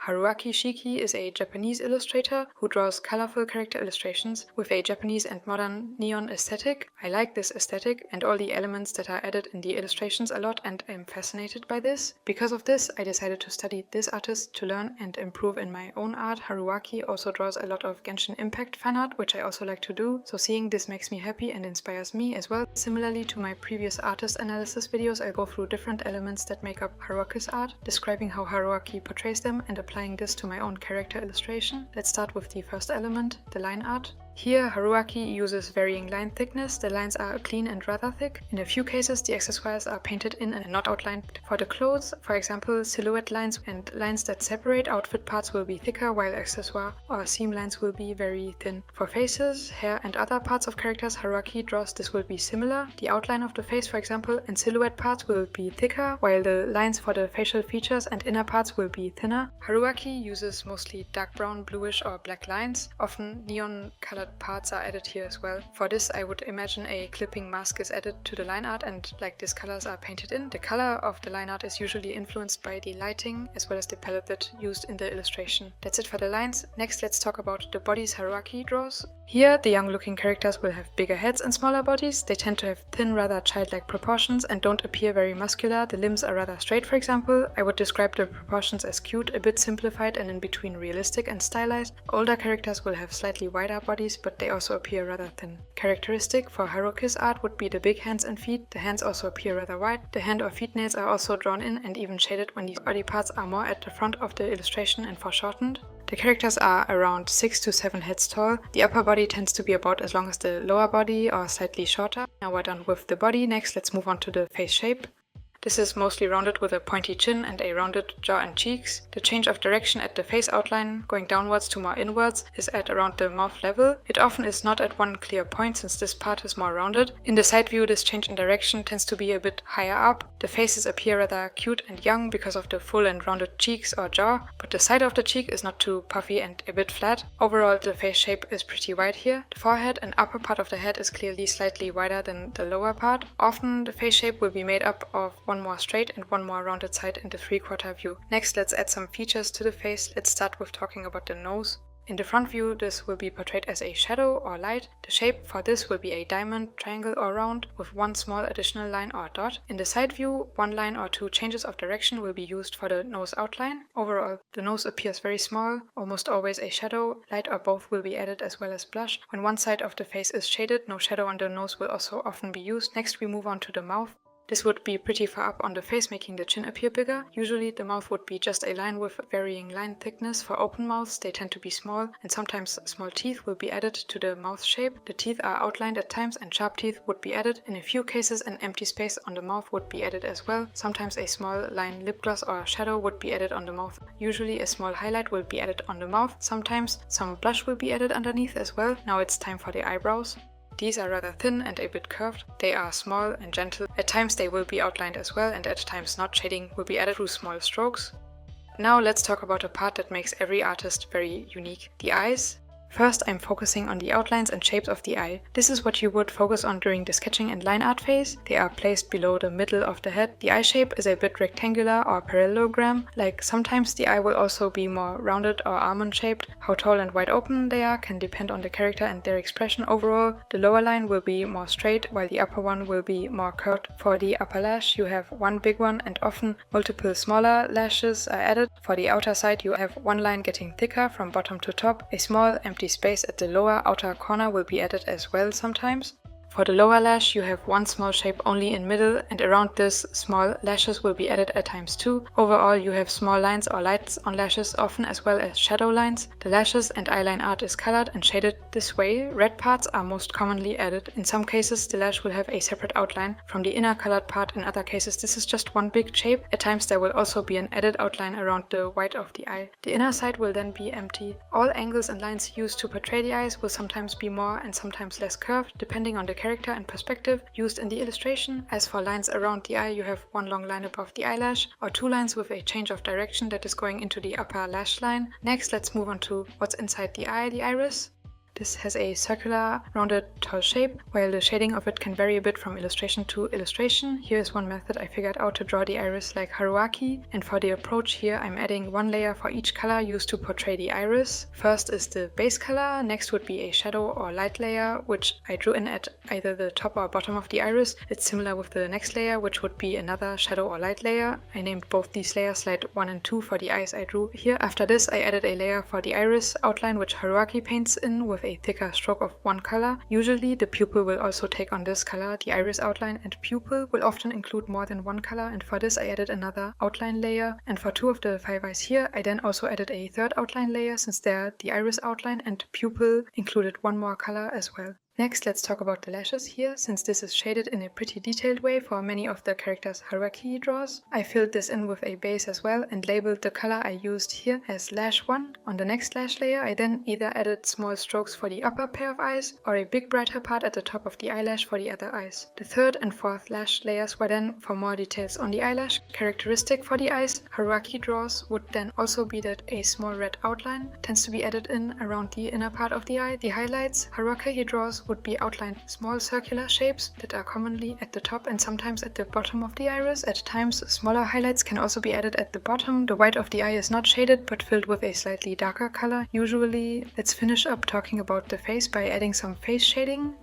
Haruaki is a Japanese illustrator who draws colorful character illustrations with a Japanese and modern neon aesthetic. I like this aesthetic and all the elements that are added in the illustrations a lot, and I'm fascinated by this. Because of this, I decided to study this artist to learn and improve in my own art. Haruaki also draws a lot of Genshin Impact fan art, which I also like to do, so seeing this makes me happy and inspires me as well. Similarly to my previous artist analysis videos, I'll go through different elements that make up Haruakis art, describing how Haruaki portrays them and applying this to my own character illustration. Let's start with the first element, the line art. Here, Haruaki uses varying line thickness. The lines are clean and rather thick. In a few cases, the accessories are painted in and not outlined. For the clothes, for example, silhouette lines and lines that separate outfit parts will be thicker, while accessoire or seam lines will be very thin. For faces, hair and other parts of characters Haruaki draws, this will be similar. The outline of the face, for example, and silhouette parts will be thicker, while the lines for the facial features and inner parts will be thinner. Haruaki uses mostly dark brown, bluish or black lines. Often neon colored parts are added here as well. For this, I would imagine a clipping mask is added to the line art and like these colors are painted in. The color of the line art is usually influenced by the lighting as well as the palette that used in the illustration. That's it for the lines. Next, let's talk about the bodies Haruaki draws. Here, the young looking characters will have bigger heads and smaller bodies. They tend to have thin, rather childlike proportions and don't appear very muscular. The limbs are rather straight, for example. I would describe the proportions as cute, a bit simplified and in between realistic and stylized. Older characters will have slightly wider bodies, but they also appear rather thin. Characteristic for Haruki's art would be the big hands and feet. The hands also appear rather wide. The hand or feet nails are also drawn in and even shaded when the body parts are more at the front of the illustration and foreshortened. The characters are around 6 to 7 heads tall. The upper body tends to be about as long as the lower body or slightly shorter. Now we're done with the body. Next, let's move on to the face shape. This is mostly rounded with a pointy chin and a rounded jaw and cheeks. The change of direction at the face outline, going downwards to more inwards, is at around the mouth level. It often is not at one clear point since this part is more rounded. In the side view, this change in direction tends to be a bit higher up. The faces appear rather cute and young because of the full and rounded cheeks or jaw, but the side of the cheek is not too puffy and a bit flat. Overall, the face shape is pretty wide here. The forehead and upper part of the head is clearly slightly wider than the lower part. Often, the face shape will be made up of one more straight and one more rounded side in the 3/4 view. Next, let's add some features to the face. Let's start with talking about the nose. In the front view, this will be portrayed as a shadow or light. The shape for this will be a diamond, triangle or round with one small additional line or dot. In the side view, one line or two changes of direction will be used for the nose outline. Overall, the nose appears very small, almost always a shadow. Light or both will be added as well as blush. When one side of the face is shaded, no shadow on the nose will also often be used. Next, we move on to the mouth. This would be pretty far up on the face, making the chin appear bigger. Usually the mouth would be just a line with varying line thickness. For open mouths, they tend to be small, and sometimes small teeth will be added to the mouth shape. The teeth are outlined at times and sharp teeth would be added. In a few cases, an empty space on the mouth would be added as well. Sometimes a small line lip gloss or shadow would be added on the mouth. Usually a small highlight will be added on the mouth. Sometimes some blush will be added underneath as well. Now it's time for the eyebrows. These are rather thin and a bit curved. They are small and gentle. At times they will be outlined as well, and at times not. Shading will be added through small strokes. Now let's talk about a part that makes every artist very unique: the eyes. First, I'm focusing on the outlines and shapes of the eye. This is what you would focus on during the sketching and line art phase. They are placed below the middle of the head. The eye shape is a bit rectangular or parallelogram. Like sometimes the eye will also be more rounded or almond shaped. How tall and wide open they are can depend on the character and their expression. Overall, the lower line will be more straight while the upper one will be more curved. For the upper lash, you have one big one and often multiple smaller lashes are added. For the outer side, you have one line getting thicker from bottom to top. A small empty space at the lower outer corner will be added as well sometimes. For the lower lash, you have one small shape only in middle, and around this small lashes will be added at times too. Overall, you have small lines or lights on lashes often, as well as shadow lines. The lashes and eyeline art is colored and shaded this way. Red parts are most commonly added. In some cases, the lash will have a separate outline from the inner colored part. In other cases, this is just one big shape. At times, there will also be an added outline around the white of the eye. The inner side will then be empty. All angles and lines used to portray the eyes will sometimes be more and sometimes less curved, depending on the character and perspective used in the illustration. As for lines around the eye, you have one long line above the eyelash or two lines with a change of direction that is going into the upper lash line. Next, let's move on to what's inside the eye, the iris. This has a circular, rounded, tall shape, while the shading of it can vary a bit from illustration to illustration. Here is one method I figured out to draw the iris like Haruaki, and for the approach here I'm adding one layer for each color used to portray the iris. First is the base color, next would be a shadow or light layer, which I drew in at either the top or bottom of the iris. It's similar with the next layer, which would be another shadow or light layer. I named both these layers light 1 and 2 for the eyes I drew here. After this I added a layer for the iris outline, which Haruaki paints in with a thicker stroke of one color. Usually the pupil will also take on this color. The iris outline and pupil will often include more than one color, and for this I added another outline layer. And for 2 of the 5 eyes here, I then also added a third outline layer, since there the iris outline and pupil included one more color as well. Next, let's talk about the lashes here, since this is shaded in a pretty detailed way for many of the characters Haruaki draws. I filled this in with a base as well and labeled the color I used here as lash 1. On the next lash layer, I then either added small strokes for the upper pair of eyes or a big brighter part at the top of the eyelash for the other eyes. The third and fourth lash layers were then for more details on the eyelash. Characteristic for the eyes Haruaki draws would then also be that a small red outline tends to be added in around the inner part of the eye. The highlights Haruaki draws would be outlined small circular shapes that are commonly at the top and sometimes at the bottom of the iris. At times, smaller highlights can also be added at the bottom. The white of the eye is not shaded but filled with a slightly darker color. Usually, let's finish up talking about the face by adding some face shading.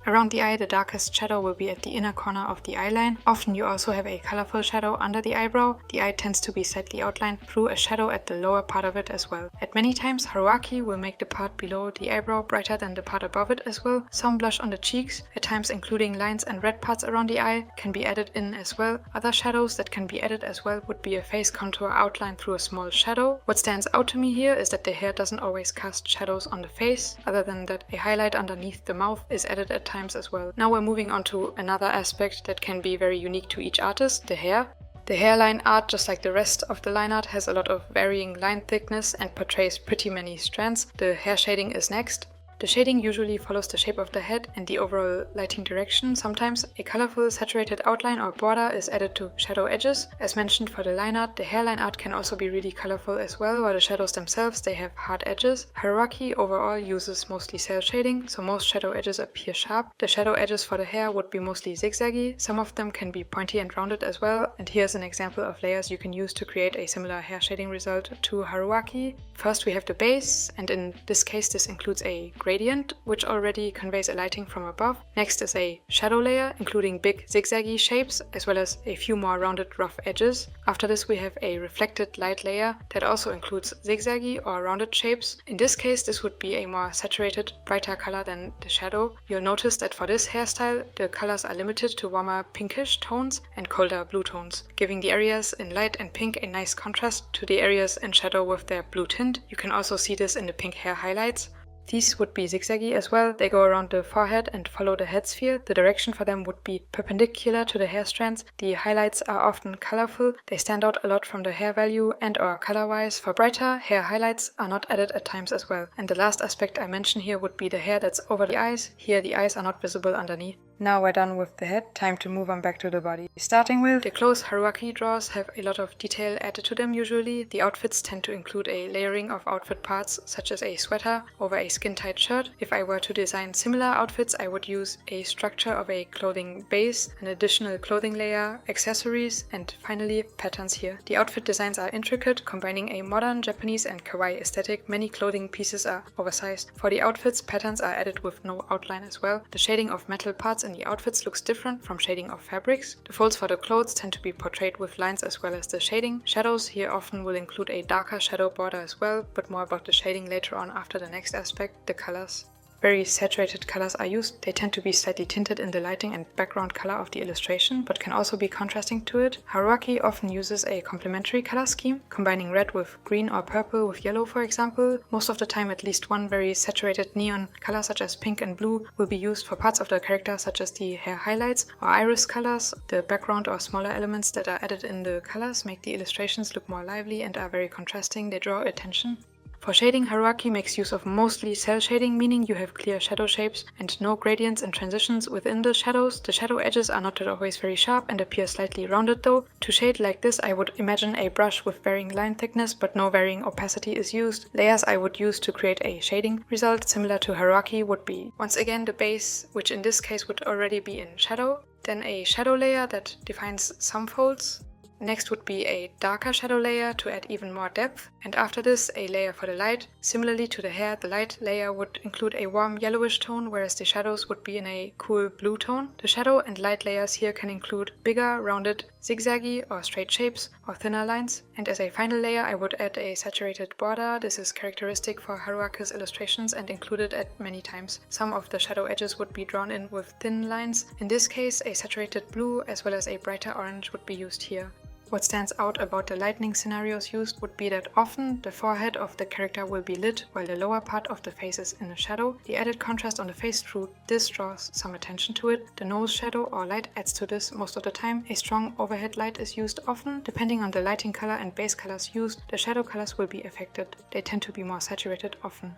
Around the eye, the darkest shadow will be at the inner corner of the eyeline. Often you also have a colorful shadow under the eyebrow. The eye tends to be slightly outlined through a shadow at the lower part of it as well. At many times, Haruaki will make the part below the eyebrow brighter than the part above it as well. Some blush on the cheeks, at times including lines and red parts around the eye, can be added in as well. Other shadows that can be added as well would be a face contour outlined through a small shadow. What stands out to me here is that the hair doesn't always cast shadows on the face. Other than that, a highlight underneath the mouth is added at times as well. Now we're moving on to another aspect that can be very unique to each artist, the hair. The hairline art, just like the rest of the line art, has a lot of varying line thickness and portrays pretty many strands. The hair shading is next. The shading usually follows the shape of the head and the overall lighting direction. Sometimes a colorful saturated outline or border is added to shadow edges. As mentioned for the line art, the hairline art can also be really colorful as well, while the shadows themselves, they have hard edges. Haruaki overall uses mostly cel shading, so most shadow edges appear sharp. The shadow edges for the hair would be mostly zigzaggy. Some of them can be pointy and rounded as well, and here's an example of layers you can use to create a similar hair shading result to Haruaki. First we have the base, and in this case this includes a gradient, which already conveys a lighting from above. Next is a shadow layer, including big zigzaggy shapes, as well as a few more rounded rough edges. After this we have a reflected light layer that also includes zigzaggy or rounded shapes. In this case this would be a more saturated, brighter color than the shadow. You'll notice that for this hairstyle the colors are limited to warmer pinkish tones and colder blue tones, giving the areas in light and pink a nice contrast to the areas in shadow with their blue tint. You can also see this in the pink hair highlights. These would be zigzaggy as well. They go around the forehead and follow the head sphere. The direction for them would be perpendicular to the hair strands. The highlights are often colorful. They stand out a lot from the hair value and or color-wise. For brighter, hair highlights are not added at times as well. And the last aspect I mention here would be the hair that's over the eyes. Here the eyes are not visible underneath. Now we're done with the head, time to move on back to the body. Starting with the clothes Haruaki draws have a lot of detail added to them usually. The outfits tend to include a layering of outfit parts such as a sweater over a skin-tight shirt. If I were to design similar outfits, I would use a structure of a clothing base, an additional clothing layer, accessories, and finally patterns here. The outfit designs are intricate, combining a modern Japanese and kawaii aesthetic. Many clothing pieces are oversized. For the outfits, patterns are added with no outline as well. The shading of metal parts in the outfits looks different from shading of fabrics. The folds for the clothes tend to be portrayed with lines as well as the shading. Shadows here often will include a darker shadow border as well, but more about the shading later on after the next aspect, the colors. Very saturated colors are used. They tend to be slightly tinted in the lighting and background color of the illustration, but can also be contrasting to it. Haruaki often uses a complementary color scheme, combining red with green or purple with yellow, for example. Most of the time at least one very saturated neon color such as pink and blue will be used for parts of the character such as the hair highlights or iris colors. The background or smaller elements that are added in the colors make the illustrations look more lively and are very contrasting. They draw attention. For shading, Haruaki makes use of mostly cell shading, meaning you have clear shadow shapes and no gradients and transitions within the shadows. The shadow edges are not always very sharp and appear slightly rounded though. To shade like this, I would imagine a brush with varying line thickness but no varying opacity is used. Layers I would use to create a shading result similar to Haruaki would be once again the base, which in this case would already be in shadow, then a shadow layer that defines some folds. Next would be a darker shadow layer to add even more depth, and after this a layer for the light. Similarly to the hair, the light layer would include a warm yellowish tone, whereas the shadows would be in a cool blue tone. The shadow and light layers here can include bigger, rounded, zigzaggy or straight shapes or thinner lines. And as a final layer I would add a saturated border. This is characteristic for Haruakis illustrations and included at many times. Some of the shadow edges would be drawn in with thin lines. In this case a saturated blue as well as a brighter orange would be used here. What stands out about the lightning scenarios used would be that often the forehead of the character will be lit while the lower part of the face is in a shadow. The added contrast on the face through this draws some attention to it. The nose shadow or light adds to this most of the time. A strong overhead light is used often. Depending on the lighting color and base colors used, the shadow colors will be affected. They tend to be more saturated often.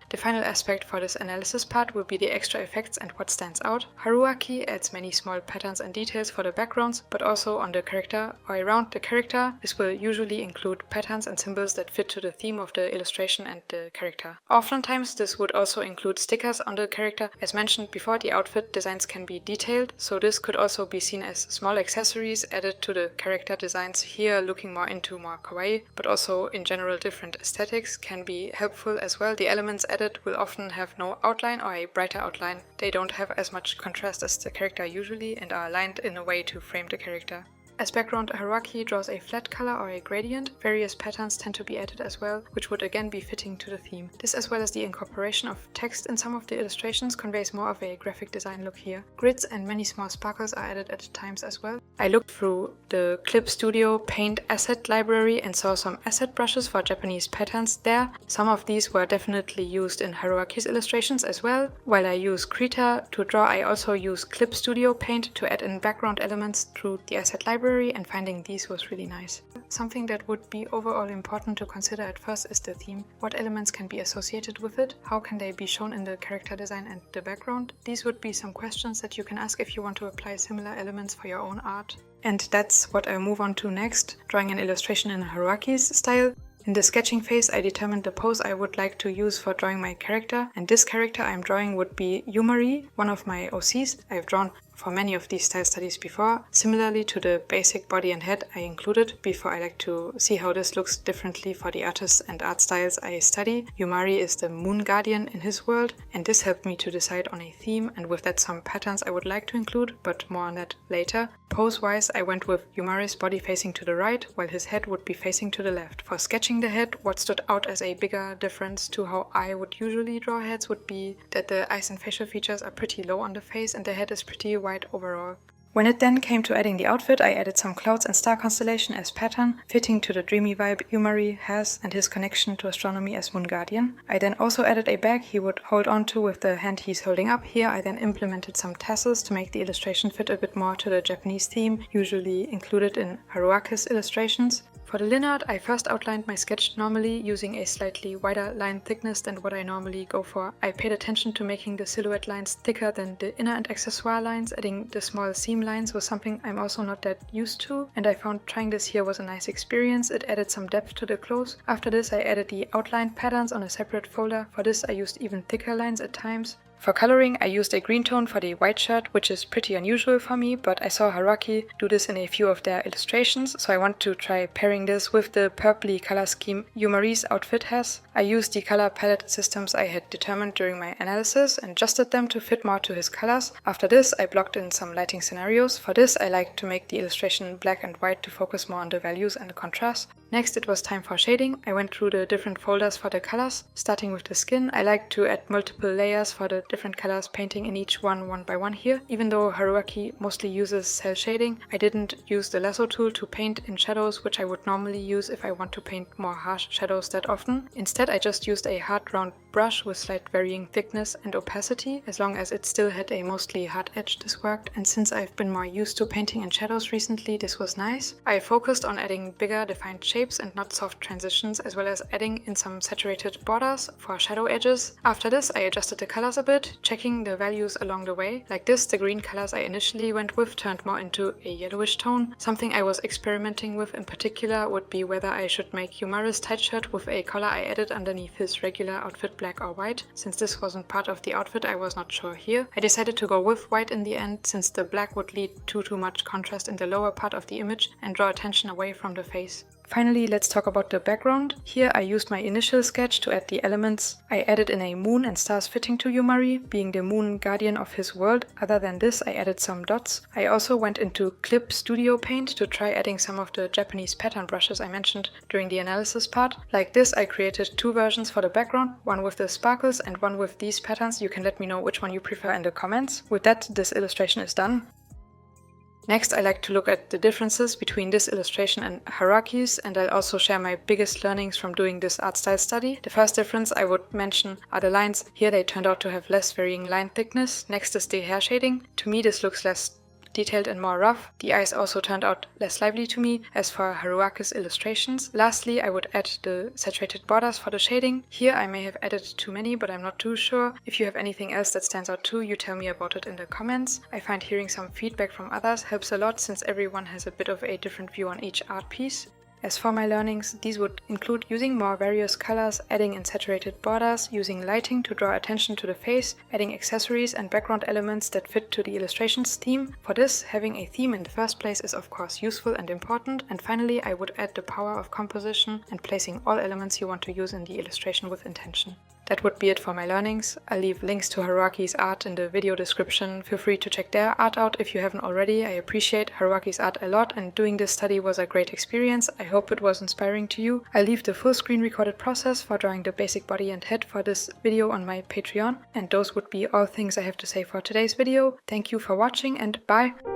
The final aspect for this analysis part will be the extra effects and what stands out. Haruaki adds many small patterns and details for the backgrounds, but also on the character or around the character. This will usually include patterns and symbols that fit to the theme of the illustration and the character. Oftentimes this would also include stickers on the character. As mentioned before, the outfit designs can be detailed, so this could also be seen as small accessories added to the character designs, here looking more into more kawaii, but also in general different aesthetics can be helpful as well. The elements added will often have no outline or a brighter outline. They don't have as much contrast as the character usually and are aligned in a way to frame the character. As background, Haruaki draws a flat color or a gradient. Various patterns tend to be added as well, which would again be fitting to the theme. This, as well as the incorporation of text in some of the illustrations, conveys more of a graphic design look here. Grids and many small sparkles are added at times as well. I looked through the Clip Studio Paint asset library and saw some asset brushes for Japanese patterns there. Some of these were definitely used in Haruaki's illustrations as well. While I use Krita to draw, I also use Clip Studio Paint to add in background elements through the asset library, and finding these was really nice. Something that would be overall important to consider at first is the theme. What elements can be associated with it? How can they be shown in the character design and the background? These would be some questions that you can ask if you want to apply similar elements for your own art. And that's what I'll move on to next, drawing an illustration in Haruaki's style. In the sketching phase, I determined the pose I would like to use for drawing my character, and this character I'm drawing would be Yumari, one of my OCs. I've drawn for many of these style studies before. Similarly to the basic body and head I included before, I like to see how this looks differently for the artists and art styles I study. Yumari is the moon guardian in his world, and this helped me to decide on a theme and with that some patterns I would like to include, but more on that later. Pose-wise, I went with Yumari's body facing to the right, while his head would be facing to the left. For sketching the head, what stood out as a bigger difference to how I would usually draw heads would be that the eyes and facial features are pretty low on the face and the head is pretty wide overall. When it then came to adding the outfit, I added some clouds and star constellation as pattern, fitting to the dreamy vibe Yumari has and his connection to astronomy as moon guardian. I then also added a bag he would hold on to with the hand he's holding up. Here I then implemented some tassels to make the illustration fit a bit more to the Japanese theme, usually included in Haruakis illustrations. For the linear, I first outlined my sketch normally using a slightly wider line thickness than what I normally go for. I paid attention to making the silhouette lines thicker than the inner and accessoire lines. Adding the small seam lines was something I'm also not that used to, and I found trying this here was a nice experience. It added some depth to the clothes. After this I added the outline patterns on a separate folder. For this I used even thicker lines at times. For coloring, I used a green tone for the white shirt, which is pretty unusual for me, but I saw Haruaki do this in a few of their illustrations, so I want to try pairing this with the purpley color scheme Yumari's outfit has. I used the color palette systems I had determined during my analysis and adjusted them to fit more to his colors. After this, I blocked in some lighting scenarios. For this, I like to make the illustration black and white to focus more on the values and the contrast. Next, it was time for shading. I went through the different folders for the colors, starting with the skin. I like to add multiple layers for the different colors, painting in each one by one here. Even though Haruaki mostly uses cell shading, I didn't use the lasso tool to paint in shadows, which I would normally use if I want to paint more harsh shadows that often. Instead, I just used a hard round brush with slight varying thickness and opacity. As long as it still had a mostly hard edge, this worked, and since I've been more used to painting in shadows recently, this was nice. I focused on adding bigger defined shapes and not soft transitions, as well as adding in some saturated borders for shadow edges. After this, I adjusted the colors a bit, checking the values along the way. Like this, the green colors I initially went with turned more into a yellowish tone. Something I was experimenting with in particular would be whether I should make Yumaru's tight shirt with a collar I added underneath his regular outfit, black or white. Since this wasn't part of the outfit, I was not sure here. I decided to go with white in the end, since the black would lead to too much contrast in the lower part of the image and draw attention away from the face. Finally, let's talk about the background. Here I used my initial sketch to add the elements. I added in a moon and stars fitting to Yumari, being the moon guardian of his world. Other than this, I added some dots. I also went into Clip Studio Paint to try adding some of the Japanese pattern brushes I mentioned during the analysis part. Like this, I created two versions for the background, one with the sparkles and one with these patterns. You can let me know which one you prefer in the comments. With that, this illustration is done. Next, I like to look at the differences between this illustration and Haruakis, and I'll also share my biggest learnings from doing this art style study. The first difference I would mention are the lines. Here they turned out to have less varying line thickness. Next is the hair shading. To me this looks less detailed and more rough. The eyes also turned out less lively to me, as for Haruakis illustrations. Lastly, I would add the saturated borders for the shading. Here I may have added too many, but I'm not too sure. If you have anything else that stands out too, you tell me about it in the comments. I find hearing some feedback from others helps a lot, since everyone has a bit of a different view on each art piece. As for my learnings, these would include using more various colors, adding in saturated borders, using lighting to draw attention to the face, adding accessories and background elements that fit to the illustration's theme. For this, having a theme in the first place is of course useful and important. And finally, I would add the power of composition and placing all elements you want to use in the illustration with intention. That would be it for my learnings. I'll leave links to Haruakis art in the video description. Feel free to check their art out if you haven't already. I appreciate Haruakis art a lot, and doing this study was a great experience. I hope it was inspiring to you. I'll leave the full screen recorded process for drawing the basic body and head for this video on my Patreon. And those would be all things I have to say for today's video. Thank you for watching, and bye!